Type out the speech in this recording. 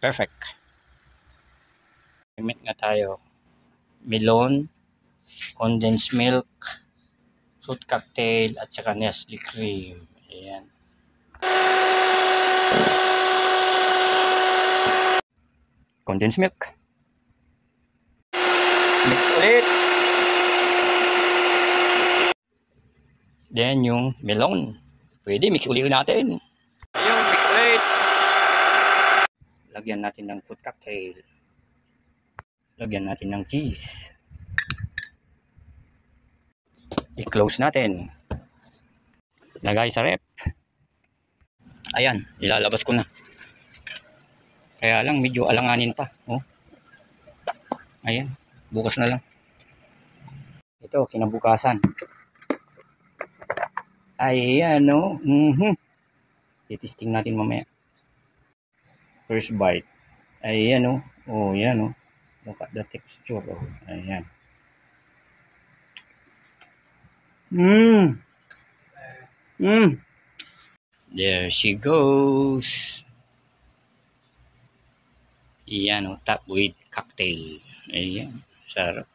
Perfect. Gamit nga tayo. Melon, condensed milk, fruit cocktail, at saka Nestle cream. Ayan. Condensed milk. Mix ulit. Then yung melon. Pwede, mix ulit natin. Ayun, mix ulit. Lagyan natin ng fruit cocktail. Lagyan natin ng cheese. I-close natin. Lagay sa rep. Ayan, ilalabas ko na. Kaya lang, medyo alanganin pa. Oh. Ayan, bukas na lang. Ito, kinabukasan. Ayan, no? Titisting natin mamaya. First bite. Ayan, no? Oh, yan, no? Look at the texture. Oh. Ayan. There she goes. Ayan, oh, top with cocktail. Ayan, sarap.